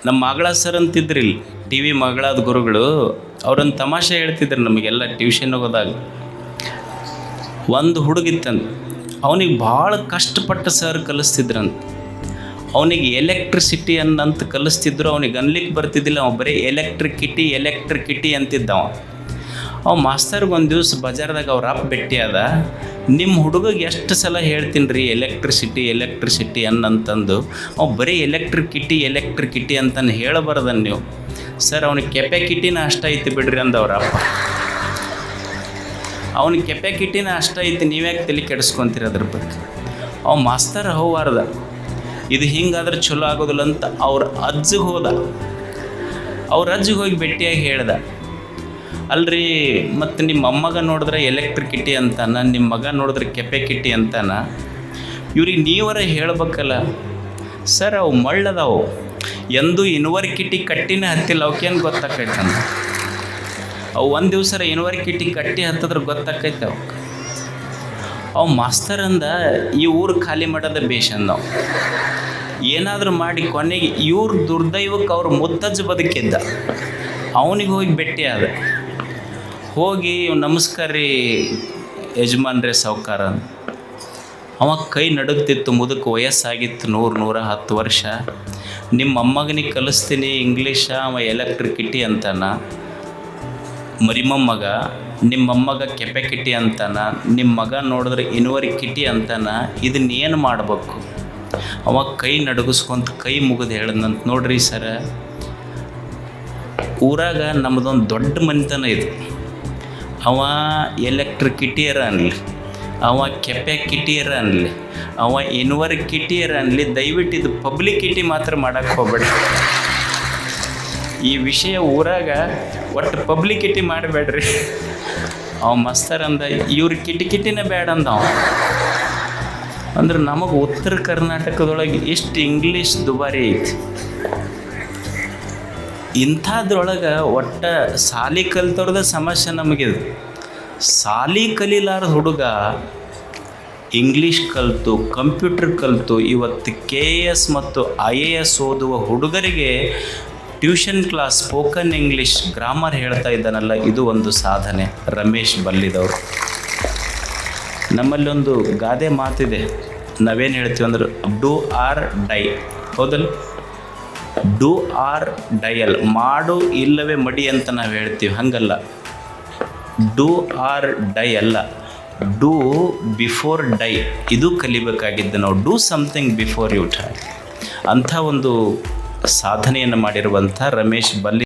ನಮ್ಮ ಮಗಳ sir ಅಂತಿದ್ರಿಲ್ಲ, T V ಮಗಳಾದ ಗುರುಗಳು, ಅವ್ರೊಂದು ತಮಾಷೆ ಹೇಳ್ತಿದ್ರು ನಮಗೆಲ್ಲ ಟ್ಯೂಷನ್ ಹೋಗೋದಾಗ. ಒಂದು ಹುಡುಗಿತ್ತಂತ, ಅವನಿಗೆ ಭಾಳ ಕಷ್ಟಪಟ್ಟು ಸರ್ ಕಲಿಸ್ತಿದ್ರಂತ. ಅವನಿಗೆ ಎಲೆಕ್ಟ್ರಿಸಿಟಿ ಅನ್ನಂತ ಕಲಿಸ್ತಿದ್ರು, ಅವನಿಗೆ ಅನ್ಲಿಕ್ಕೆ ಬರ್ತಿದ್ದಿಲ್ಲ. ಅವ ಬರೀ ಎಲೆಕ್ಟ್ರಿಕಿಟಿ ಅಂತಿದ್ದವ. ಅವ ಮಾಸ್ತರ್ಗೆ ಒಂದು ದಿವಸ ಬಜಾರ್ದಾಗ ಅವ್ರ ಅಪ್ಪ ಭೇಟಿ ಆದ. ನಿಮ್ಮ ಹುಡುಗಗೆ ಎಷ್ಟು ಸಲ ಹೇಳ್ತೀನಿ ರೀ ಎಲೆಕ್ಟ್ರಿಸಿಟಿ ಅನ್ನಂತಂದು, ಅವ ಬರೀ ಎಲೆಕ್ಟ್ರಿಕಿಟಿ ಅಂತಂದು ಹೇಳಬಾರ್ದನ್ನು ನೀವು. ಸರ್ ಅವನಿಗೆ ಕೆಪಾಕಿಟಿನ ಅಷ್ಟ ಐತಿ ಬಿಡ್ರಿ ಅಂದವ್ರ ಅಪ್ಪ. ಅವನಿಗೆ ಕೆಪಾಕಿಟಿನ ಅಷ್ಟ ಐತಿ, ನೀವ್ಯಾಕೆ ತಲೆ ಕೆಡಿಸ್ಕೊತೀರಿ ಅದ್ರ ಬಗ್ಗೆ. ಅವ ಮಾಸ್ತರ್ ಹೋವಾರ್ದ, ಇದು ಹಿಂಗಾದ್ರೆ ಚಲೋ ಆಗೋದಿಲ್ಲ ಅಂತ ಅವ್ರ ಅಜ್ಜಿಗೆ ಹೋದ. ಅವ್ರ ಅಜ್ಜಿಗೆ ಹೋಗಿ ಭೇಟಿಯಾಗಿ ಹೇಳ್ದ, ಅಲ್ರಿ ಮತ್ತು ನಿಮ್ಮ ಅಮ್ಮಗ ನೋಡಿದ್ರೆ ಎಲೆಕ್ಟ್ರಿಕಿಟಿ ಅಂತಾನ, ನಿಮ್ಮ ಮಗ ನೋಡಿದ್ರೆ ಕೆಪಾಕಿಟಿ ಅಂತಾನ, ಇವ್ರಿಗೆ ನೀವರ ಹೇಳ್ಬೇಕಲ್ಲ. ಸರ್ ಅವು ಮಳ್ಳದಾವು, ಎಂದು ಯೂನಿವರ್ಸಿಟಿ ಕಟ್ಟಿನೇ ಹತ್ತಿಲ್ಲ, ಅವಕ್ಕೇನು ಗೊತ್ತಾಕೈತಂದ. ಅವು ಒಂದು ದಿವಸ ಯೂನಿವರ್ಸಿಟಿ ಕಟ್ಟಿ ಹತ್ತಿದ್ರೆ ಗೊತ್ತಾಕೈತೆ ಅವು. ಅವು ಮಾಸ್ತರ್ ಅಂದ, ಈ ಊರು ಖಾಲಿ ಮಾಡೋದ ಬೇಷಂದ. ನಾವು ಏನಾದರೂ ಮಾಡಿ ಕೊನೆಗೆ ಇವ್ರ ದುರ್ದೈವಕ್ಕೆ ಅವ್ರ ಮುತ್ತಜ್ಜ ಬದುಕಿದ್ದ. ಅವನಿಗೆ ಹೋಗಿ ಭೇಟಿ ಆದ. ಹೋಗಿ ನಮಸ್ಕಾರ ರೀ ಯಜಮಾನ್ರೇ ಸಾವ್ಕಾರ. ಅವ ಕೈ ನಡುಗ್ತಿತ್ತು, ಮುದಕ್ಕೆ ವಯಸ್ಸಾಗಿತ್ತು 110 ವರ್ಷ. ನಿಮ್ಮ ಅಮ್ಮಗನಿಗೆ ಕಲಿಸ್ತೀನಿ ಇಂಗ್ಲೀಷ, ಅವ ಎಲೆಕ್ಟ್ರಿಕಿಟಿ ಅಂತಾನ. ಮರಿಮಮ್ಮಗ ನಿಮ್ಮಮ್ಮಗ ಕೆಪಾಕಿಟಿ ಅಂತಾನ, ನಿಮ್ಮ ಮಗ ನೋಡಿದ್ರೆ ಯೂನಿವರ್ಸಿಟಿ ಅಂತಾನ, ಇದನ್ನೇನು ಮಾಡಬೇಕು? ಅವ ಕೈ ನಡುಗಿಸ್ಕೊಂತ ಕೈ ಮುಗಿದು ಹೇಳ್ದಂತ, ನೋಡ್ರಿ ಸರ, ಊರಾಗ ನಮ್ಮದೊಂದು ದೊಡ್ಡ ಮನೆತನ ಇದು. ಅವ ಎಲೆಕ್ಟ್ರಿಕಿಟಿಯರ ಅನ್ನಲಿ, ಅವ ಕೆಪಾಕಿಟಿಯರ ಅನ್ನಲಿ, ಅವ ಯೂನಿವರ್ಸಿಟಿಯರ ಅನ್ನಲಿ, ದಯವಿಟ್ಟು ಇದು ಪಬ್ಲಿಕಿಟಿ ಮಾತ್ರ ಮಾಡೋಕ್ಕೆ ಹೋಗ್ಬೇಡಿ. ಈ ವಿಷಯ ಊರಾಗ ಒಟ್ಟು ಪಬ್ಲಿಕಿಟಿ ಮಾಡಬೇಡ್ರಿ. ಅವ ಮಸ್ತರ್ ಅಂದ, ಇವ್ರ ಕಿಟಿಕಿಟಿನೇ ಬೇಡ ಅಂದ ಅವ. ಅಂದ್ರೆ ನಮಗೆ ಉತ್ತರ ಕರ್ನಾಟಕದೊಳಗೆ ಇಷ್ಟು ಇಂಗ್ಲೀಷ್ ದುಬಾರಿ ಐತಿ. ಇಂಥದ್ರೊಳಗೆ ಒಟ್ಟು ಸಾಲಿ ಕಲಿತವ್ರದ ಸಮಸ್ಯೆ ನಮಗಿದು. ಸಾಲಿ ಕಲೀಲಾರ್ದ ಹುಡುಗ ಇಂಗ್ಲೀಷ್ ಕಲಿತು, ಕಂಪ್ಯೂಟರ್ ಕಲಿತು, ಇವತ್ತು KS ಮತ್ತು IAS ಓದುವ ಹುಡುಗರಿಗೆ tuition class, spoken English, grammar ಹೇಳ್ತಾ ಇದ್ದಾನಲ್ಲ, ಇದು ಒಂದು ಸಾಧನೆ. ರಮೇಶ್ ಬಲ್ಲಿದವರು. ನಮ್ಮಲ್ಲಿ ಒಂದು ಗಾದೆ ಮಾತಿದೆ, ನಾವೇನು ಹೇಳ್ತೀವಿ ಅಂದ್ರೆ ಡೂ ಆರ್ ಡೈ. ಹೌದಲ್ಲ? ಡೂ ಆರ್ ಡೈಯಲ್, ಮಾಡು ಇಲ್ಲವೇ ಮಡಿ ಅಂತ ನಾವು ಹೇಳ್ತೀವಿ. ಹಂಗಲ್ಲ, ಡೂ ಆರ್ ಡೈ ಅಲ್ಲ, ಡೂ ಬಿಫೋರ್ ಡೈ. ಇದು ಕಲಿಬೇಕಾಗಿದ್ದು ನಾವು. Do something before you die. ಅಂಥ ಒಂದು ಸಾಧನೆಯನ್ನು ಮಾಡಿರುವಂಥ ರಮೇಶ್ ಬಲ್ಲಿ